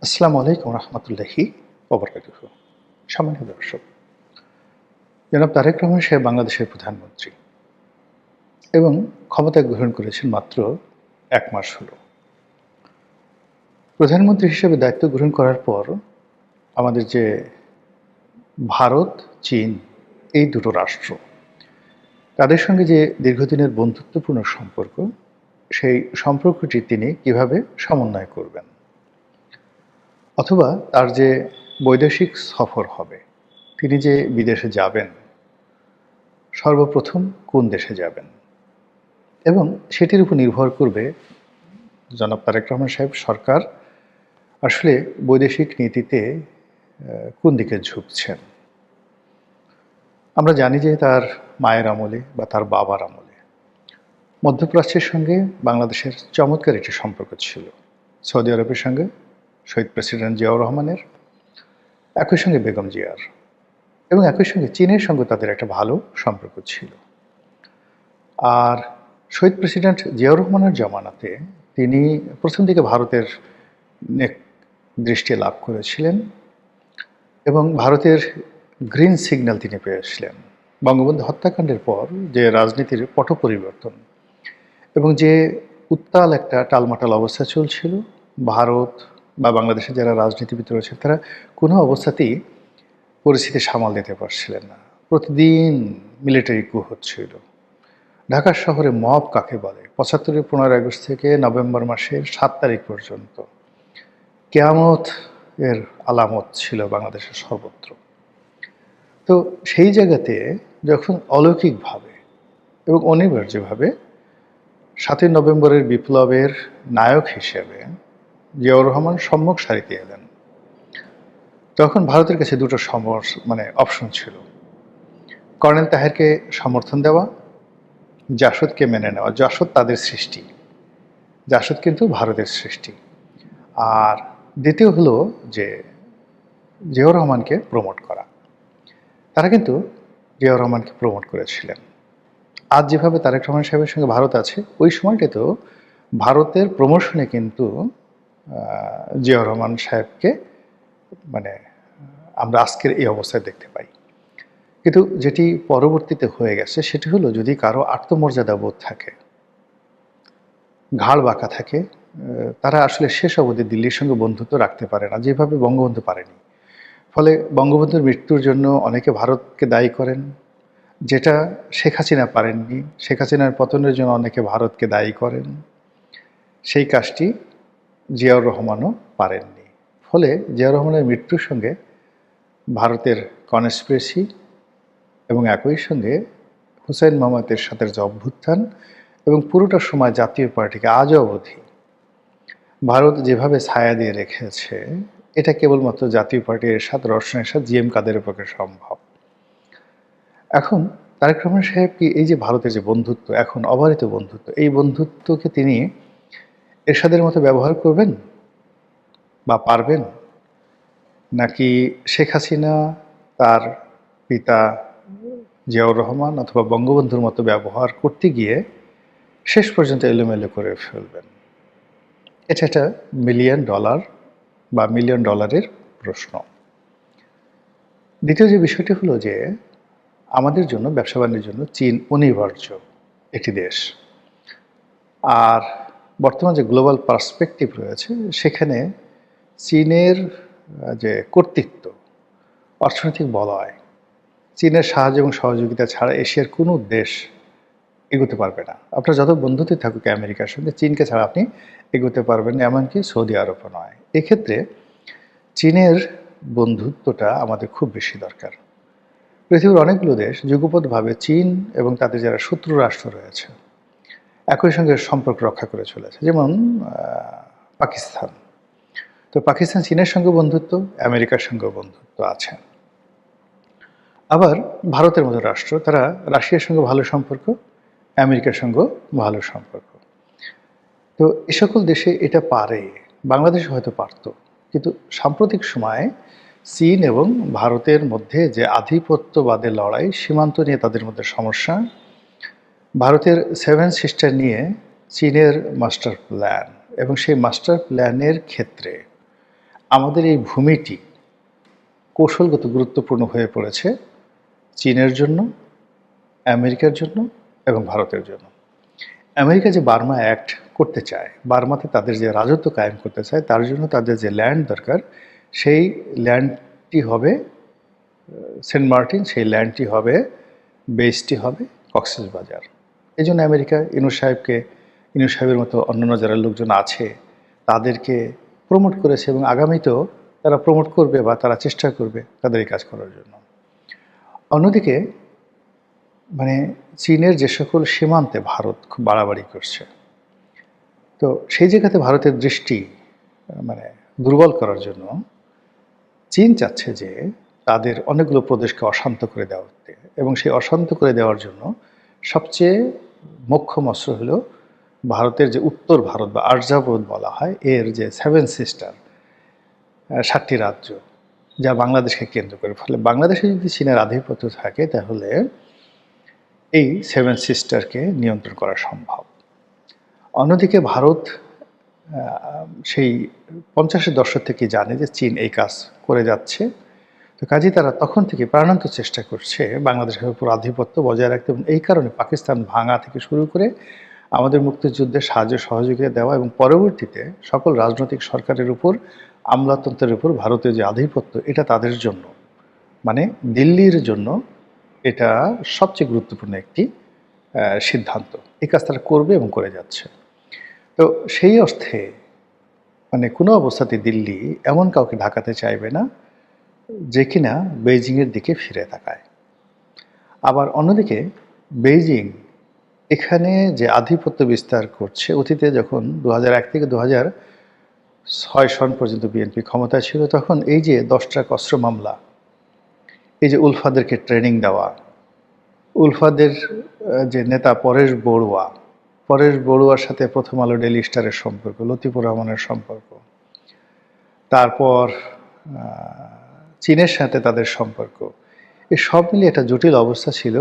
আসসালামু আলাইকুম রহমতুল্লাহি ওবরাকাতুহু। সম্মানিত দর্শক, জনাব তারেক রহমান সাহেব বাংলাদেশের প্রধানমন্ত্রী এবং ক্ষমতা গ্রহণ করেছেন মাত্র ১ মাস হলো। প্রধানমন্ত্রী হিসেবে দায়িত্ব গ্রহণ করার পর আমাদের যে ভারত, চীন এই দুটো রাষ্ট্র, তাদের সঙ্গে যে দীর্ঘদিনের বন্ধুত্বপূর্ণ সম্পর্ক, সেই সম্পর্কটি তিনি কিভাবে সমন্বয় করবেন? অথবা তার যে বৈদেশিক সফর হবে, তিনি যে বিদেশে যাবেন, সর্বপ্রথম কোন দেশে যাবেন? এবং সেটির উপর নির্ভর করবে জনাব তারেক রহমান সাহেব সরকার আসলে বৈদেশিক নীতিতে কোন দিকে ঝুঁকছেন। আমরা জানি যে তার মায়ের আমলে বা তার বাবার আমলে মধ্যপ্রাচ্যের সঙ্গে বাংলাদেশের চমৎকার একটি সম্পর্ক ছিল। সৌদি আরবের সঙ্গে শহীদ প্রেসিডেন্ট জিয়াউর রহমানের, একই সঙ্গে বেগম জিয়ার, এবং একই সঙ্গে চীনের সঙ্গে তাদের একটা ভালো সম্পর্ক ছিল। আর শহীদ প্রেসিডেন্ট জিয়াউর রহমানের জমানাতে তিনি প্রথম দিকে ভারতের দৃষ্টি লাভ করেছিলেন এবং ভারতের গ্রিন সিগন্যাল তিনি পেয়েছিলেন। বঙ্গবন্ধু হত্যাকাণ্ডের পর যে রাজনীতির পট পরিবর্তন এবং যে উত্তাল একটা টালমাটাল অবস্থা চলছিল, ভারত বা বাংলাদেশের যারা রাজনীতিবিদ রয়েছে তারা কোনো অবস্থাতেই পরিস্থিতি সামাল দিতে পারছিলেন না। প্রতিদিন মিলিটারি কু হচ্ছিল। ঢাকা শহরে মব কাকে বলে, ৭৫-এর ১৫ আগস্ট থেকে নভেম্বর মাসের ৭ তারিখ পর্যন্ত কিয়ামত এর আলামত ছিল বাংলাদেশের সর্বত্র। তো সেই জায়গাতে যখন অলৌকিকভাবে এবং অনিবার্যভাবে ৭ই নভেম্বরের বিপ্লবের নায়ক হিসেবে জিয়াউর রহমান সম্মুখ সারিতে এলেন, তখন ভারতের কাছে দুটো অপশন ছিল। কর্নেল তাহেরকে সমর্থন দেওয়া, জাসদকে মেনে নেওয়া। জাসদ তাদের সৃষ্টি, জাসদ কিন্তু ভারতের সৃষ্টি। আর দ্বিতীয় হলো যে জিয়াউর রহমানকে প্রমোট করা। তারা কিন্তু জিয়াউর রহমানকে প্রমোট করেছিলেন। আজ যেভাবে তারেক রহমান সাহেবের সঙ্গে ভারত আছে, ওই সময়টাতেও ভারতের প্রমোশনে কিন্তু জিয়াউর রহমান সাহেবকে আমরা আজকের এই অবস্থায় দেখতে পাই। কিন্তু যেটি পরবর্তীতে হয়ে গেছে সেটি হলো, যদি কারো আত্মমর্যাদা বোধ থাকে, ঘাড় বাঁকা থাকে, তারা আসলে শেষ অবধি দিল্লির সঙ্গে বন্ধুত্ব রাখতে পারে না, যেভাবে বঙ্গবন্ধু পারেনি। ফলে বঙ্গবন্ধুর মৃত্যুর জন্য অনেকে ভারতকে দায়ী করেন, যেটা শেখ হাসিনা পারেননি। শেখ হাসিনার পতনের জন্য অনেকে ভারতকে দায়ী করেন, সেই কাজটি জিয়াউর রহমানও পারেননি। ফলে জিয়াউর রহমানের মৃত্যুর সঙ্গে ভারতের কনস্পিরেসি এবং একই সঙ্গে হুসাইন মোহাম্মদ এরশাদের যে অভ্যুত্থান এবং পুরোটা সময় জাতীয় পার্টিকে আজও অবধি ভারত যেভাবে ছায়া দিয়ে রেখেছে, এটা কেবলমাত্র জাতীয় পার্টির এরশাদ, রওশন এরশাদ, জিএম কাদেরের পক্ষে সম্ভব। এখন তারেক রহমান সাহেব কি এই যে ভারতের যে বন্ধুত্ব, এখন অবারিত বন্ধুত্ব, এই বন্ধুত্বকে তিনি এরশাদের মতো ব্যবহার করবেন বা পারবেন, নাকি শেখ হাসিনা তার পিতা জিয়াউর রহমান অথবা বঙ্গবন্ধুর মতো ব্যবহার করতে গিয়ে শেষ পর্যন্ত এলোমেলো করে ফেলবেন? এটা একটা $1,000,000 বা $1,000,000 প্রশ্ন। দ্বিতীয় যে বিষয়টি হলো যে আমাদের জন্য, ব্যবসা বাণিজ্যের জন্য চীন অনিবার্য একটি দেশ। আর বর্তমান যে গ্লোবাল পার্সপেক্টিভ রয়েছে, সেখানে চীনের যে কর্তৃত্ব, অর্থনৈতিক বলয়, চীনের সাহায্য এবং সহযোগিতা ছাড়া এশিয়ার কোনো দেশ এগোতে পারবে না। আপনার যত বন্ধুত্ব থাকুক আমেরিকার সঙ্গে, চীনকে ছাড়া আপনি এগোতে পারবেন না, এমনকি সৌদি আরবও নয়। এক্ষেত্রে চীনের বন্ধুত্বটা আমাদের খুব বেশি দরকার। পৃথিবীর অনেকগুলো দেশ যুগপৎভাবে চীন এবং তাদের যারা শত্রু রাষ্ট্র রয়েছে একই সঙ্গে সম্পর্ক রক্ষা করে চলেছে, যেমন পাকিস্তান। তো পাকিস্তান চীনের সঙ্গে বন্ধুত্ব, আমেরিকার সঙ্গেও বন্ধুত্ব আছে। আবার ভারতের মতো রাষ্ট্র, তারা রাশিয়ার সঙ্গে ভালো সম্পর্ক, আমেরিকার সঙ্গেও ভালো সম্পর্ক। তো এ সকল দেশে এটা পারে, বাংলাদেশ হয়তো পারত, কিন্তু সাম্প্রতিক সময়ে চীন এবং ভারতের মধ্যে যে আধিপত্যবাদের লড়াই, সীমান্ত নিয়ে তাদের মধ্যে সমস্যা, ভারতের 7 সিস্টার নিয়ে চীনের মাস্টার প্ল্যান, এবং সেই মাস্টার প্ল্যানের ক্ষেত্রে আমাদের এই ভূমিটি কৌশলগত গুরুত্বপূর্ণ হয়ে পড়েছে চীনের জন্য, আমেরিকার জন্য এবং ভারতের জন্য। আমেরিকা যে বার্মা অ্যাক্ট করতে চায়, বার্মাতে তাদের যে রাজত্ব কায়েম করতে চায়, তার জন্য তাদের যে ল্যান্ড দরকার, সেই ল্যান্ডটি হবে সেন্ট মার্টিন, সেই ল্যান্ডটি হবে, বেসটি হবে কক্সবাজার। এই জন্য আমেরিকা ইনু সাহেবের মতো অন্যান্য যারা লোকজন আছে তাদেরকে প্রমোট করেছে এবং আগামীতেও তারা প্রমোট করবে বা তারা চেষ্টা করবে তাদের এই কাজ করার জন্য। অন্যদিকে মানে চীনের যে সকল সীমান্তে ভারত খুব বাড়াবাড়ি করছে, তো সেই জায়গাতে ভারতের দৃষ্টি মানে দুর্বল করার জন্য চীন চাচ্ছে যে তাদের অনেকগুলো প্রদেশকে অশান্ত করে দেওয়া হতে, এবং সেই অশান্ত করে দেওয়ার জন্য সবচেয়ে মোক্ষম অস্ত্র হলো ভারতের যে উত্তর ভারত বা আর্যাবর্ত বলা হয়, এর যে 7 সিস্টার 7টি রাজ্য যা বাংলাদেশকে কেন্দ্র করে, ফলে বাংলাদেশে যদি চীনের আধিপত্য থাকে তাহলে এই 7 সিস্টারকে নিয়ন্ত্রণ করা সম্ভব। অন্যদিকে ভারত সেই 50-এর দশক থেকে জানে যে চীন এই কাজ করে যাচ্ছে, তো কাজেই তারা তখন থেকে প্রাণান্ত চেষ্টা করছে বাংলাদেশের উপর আধিপত্য বজায় রাখতে, এবং এই কারণে পাকিস্তান ভাঙা থেকে শুরু করে আমাদের মুক্তিযুদ্ধে সাহায্য সহযোগিতা দেওয়া এবং পরবর্তীতে সকল রাজনৈতিক সরকারের উপর, আমলাতন্ত্রের উপর ভারতের যে আধিপত্য, এটা তাদের জন্য মানে দিল্লির জন্য এটা সবচেয়ে গুরুত্বপূর্ণ একটি সিদ্ধান্ত। এই কাজ তারা করবে এবং করে যাচ্ছে। তো সেই অর্থে মানে কোনো অবস্থাতে দিল্লি এমন কাউকে ঢাকাতে চাইবে না যে কিনা বেইজিংয়ের দিকে ফিরে তাকায়। আবার অন্যদিকে বেইজিং এখানে যে আধিপত্য বিস্তার করছে, অতীতে যখন 2001 থেকে 2006 সন পর্যন্ত বিএনপি ক্ষমতায় ছিল, তখন এই যে 10 ট্রাক অস্ত্র মামলা, এই যে উলফাদেরকে ট্রেনিং দেওয়া, উলফাদের যে নেতা পরেশ বড়ুয়ার সাথে প্রথম আলো ডেইলি স্টারের সম্পর্ক, লতিফুর রহমানের সম্পর্ক, তারপর চীনের সাথে তাদের সম্পর্ক, এই সব মিলিয়ে একটা জটিল অবস্থা ছিল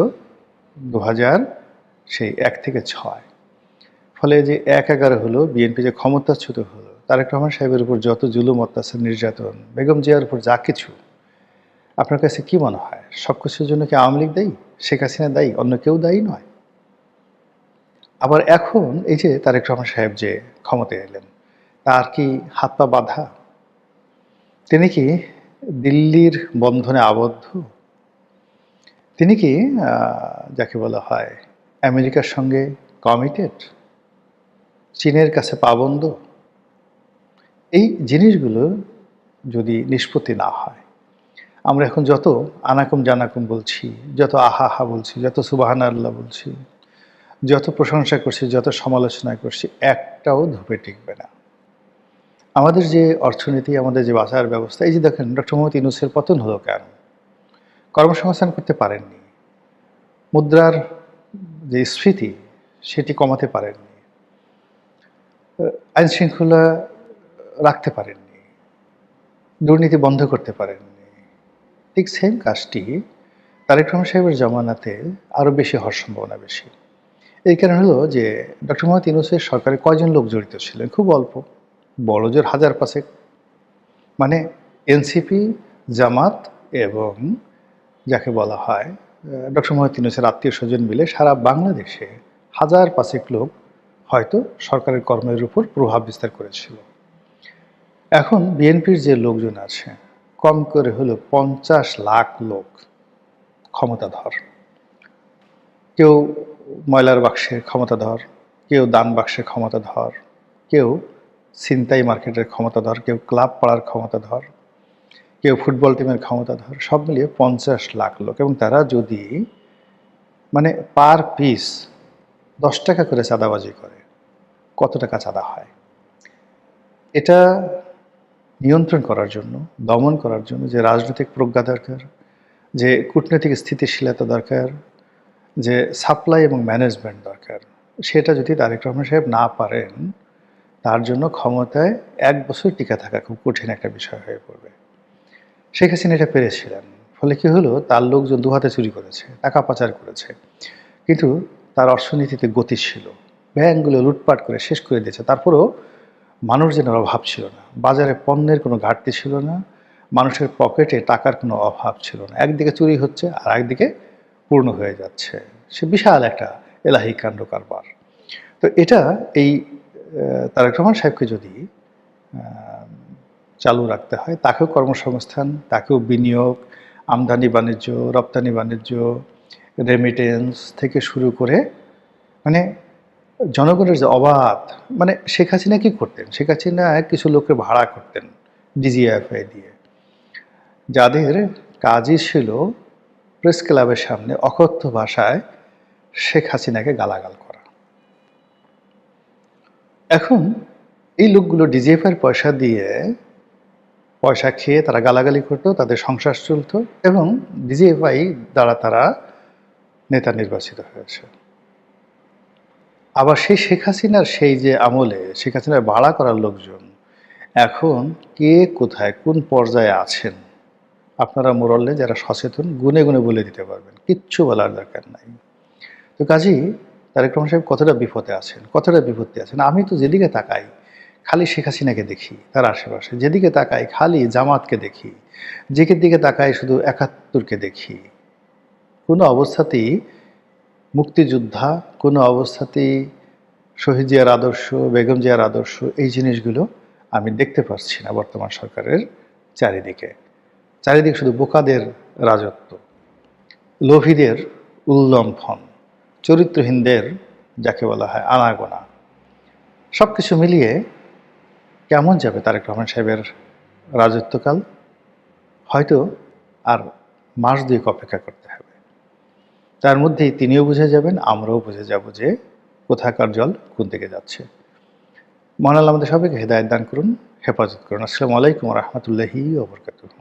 2001 থেকে 6। ফলে যে 1-11 হলো, বিএনপি যে ক্ষমতাচ্যুত হলো, তারেক রহমান সাহেবের উপর যত জুলুম, অত্যাচার, নির্যাতন, বেগম জিয়ার উপর যা কিছু, আপনার কাছে কি মনে হয় সব কিছুর জন্য কি আওয়ামী লীগ দায়ী, শেখ হাসিনা দায়ী, অন্য কেউ দায়ী নয়? আবার এখন এই যে তারেক রহমান সাহেব যে ক্ষমতায় এলেন, তার কি হাত পা বাঁধা? তিনি কি দিল্লির বন্ধনে আবদ্ধ? তিনি কি যাকে বলা হয় আমেরিকার সঙ্গে কমিটেড, চীনের কাছে পাবন্ধ? এই জিনিসগুলো যদি নিষ্পত্তি না হয়, আমরা এখন যত আনাকুম জানাকুম বলছি, যত আহা বলছি, যত সুবাহান আল্লাহ বলছি, যত প্রশংসা করছি, যত সমালোচনা করছি, একটাও ধূপে টিকবে না। আমাদের যে অর্থনীতি, আমাদের যে বাজার ব্যবস্থা, এই যে দেখেন ডক্টর মোহাম্মদ ইউনূসের পতন হলো কেন? কর্মসংস্থান করতে পারেননি, মুদ্রার যে স্ফীতি সেটি কমাতে পারেননি, আইন শৃঙ্খলা রাখতে পারেননি, দুর্নীতি বন্ধ করতে পারেননি। ঠিক সেম কাজটি তারেক রহমান সাহেবের জমানাতে আরও বেশি হওয়ার সম্ভাবনা বেশি। এই কারণ হলো যে ডক্টর মোহাম্মদ ইউনূসের সরকারে কয়জন লোক জড়িত ছিলেন? খুব অল্প, বড় জোর 1000-5 মানে এনসিপি, জামাত এবং যাকে বলা হয় ডক্টর মোহাম্মদ ইউনূসের আত্মীয় স্বজন মিলে সারা বাংলাদেশে 1000-5 লোক হয়তো সরকারের কর্মের উপর প্রভাব বিস্তার করেছিল। এখন বিএনপির যে লোকজন আছে, কম করে হলো 50 লাখ লোক ক্ষমতাধর। কেউ ময়লার বাক্সের ক্ষমতাধর, কেউ দান বাক্সের ক্ষমতাধর, কেউ ছিনতাই মার্কেটের ক্ষমতাধর, কেউ ক্লাব পাড়ার ক্ষমতাধর, কেউ ফুটবল টিমের ক্ষমতাধর, সব মিলিয়ে 50 লাখ লোক। এবং তারা যদি মানে পার পিস 10 টাকা করে চাঁদাবাজি করে, কত টাকা চাঁদা হয়? এটা নিয়ন্ত্রণ করার জন্য, দমন করার জন্য যে রাজনৈতিক প্রজ্ঞা দরকার, যে কূটনৈতিক স্থিতিশীলতা দরকার, যে সাপ্লাই এবং ম্যানেজমেন্ট দরকার, সেটা যদি তারেক রহমান সাহেব না পারেন, তার জন্য ক্ষমতায় 1 বছর টিকে থাকা খুব কঠিন একটা বিষয় হয়ে পড়বে। শেখ হাসিনা এটা পেরেছিলেন, ফলে কি হলো, তার লোকজন দুহাতে চুরি করেছে, টাকা পাচার করেছে, কিন্তু তার অর্থনীতিতে গতি ছিল, ব্যাংকগুলো লুটপাট করে শেষ করে দিয়েছে। তারপরেও মানুষজনের অভাব ছিল না, বাজারে পণ্যের কোনো ঘাটতি ছিল না, মানুষের পকেটে টাকার কোনো অভাব ছিল না। একদিকে চুরি হচ্ছে আর একদিকে পূর্ণ হয়ে যাচ্ছে। সে বিশাল একটা এলাহি কাণ্ড কারবার। তো এটা এই তারেক রহমান সাহেবকে যদি চালু রাখতে হয়, তাকেও কর্মসংস্থান, তাকেও বিনিয়োগ, আমদানি বাণিজ্য, রপ্তানি বাণিজ্য, রেমিটেন্স থেকে শুরু করে মানে জনগণের যে অবাধ, মানে শেখ হাসিনা কি করতেন? শেখ হাসিনা কিছু লোককে ভাড়া করতেন ডিজিএফআই দিয়ে, যাদের কাজই ছিল প্রেস ক্লাবের সামনে অকথ্য ভাষায় শেখ হাসিনাকে গালাগাল করা। এখন এই লোকগুলো ডিজিএফআইয়ের পয়সা খেয়ে তারা গালাগালি করতো, তাদের সংসার চলত এবং ডিজিএফআই দ্বারা তারা নেতা নির্বাচিত হয়েছে। আবার সেই শেখ হাসিনার সেই যে আমলে শেখ হাসিনার ভাড়া করার লোকজন এখন কে কোথায় কোন পর্যায়ে আছেন, আপনারা মোরালে যারা সচেতন গুনে গুনে বলে দিতে পারবেন, কিচ্ছু বলার দরকার নাই। তো কাজেই তারেক রহমান সাহেব কতটা বিপদে আছেন, কতটা বিপত্তি আছেন। আমি তো যেদিকে তাকাই খালি শেখ হাসিনাকে দেখি, তার আশেপাশে যেদিকে তাকাই খালি জামাতকে দেখি, দিকে তাকাই শুধু ৭১কে দেখি। কোনো অবস্থাতেই মুক্তিযোদ্ধা, কোনো অবস্থাতেই শহীদ জিয়ার আদর্শ, বেগম জিয়ার আদর্শ, এই জিনিসগুলো আমি দেখতে পাচ্ছি না বর্তমান সরকারের চারিদিকে। চারিদিকে শুধু বোকাদের রাজত্ব, লোভীদের উল্লম্ফন, চরিত্রহীনদের যাকে বলা হয় আনাগোনা। সব কিছু মিলিয়ে কেমন যাবে তারেক রহমান সাহেবের রাজত্বকাল? হয়তো আর মাস ২ অপেক্ষা করতে হবে। তার মধ্যেই তিনিও বুঝে যাবেন, আমরাও বুঝে যাব যে কোথাকার জল কোন দিকে যাচ্ছে। মহান আল্লাহ আমাদের সবাইকে হেদায়েত দান করুন, হেফাজত করুন। আসসালামু আলাইকুম ওয়া রাহমাতুল্লাহি ওয়া বারাকাতুহু।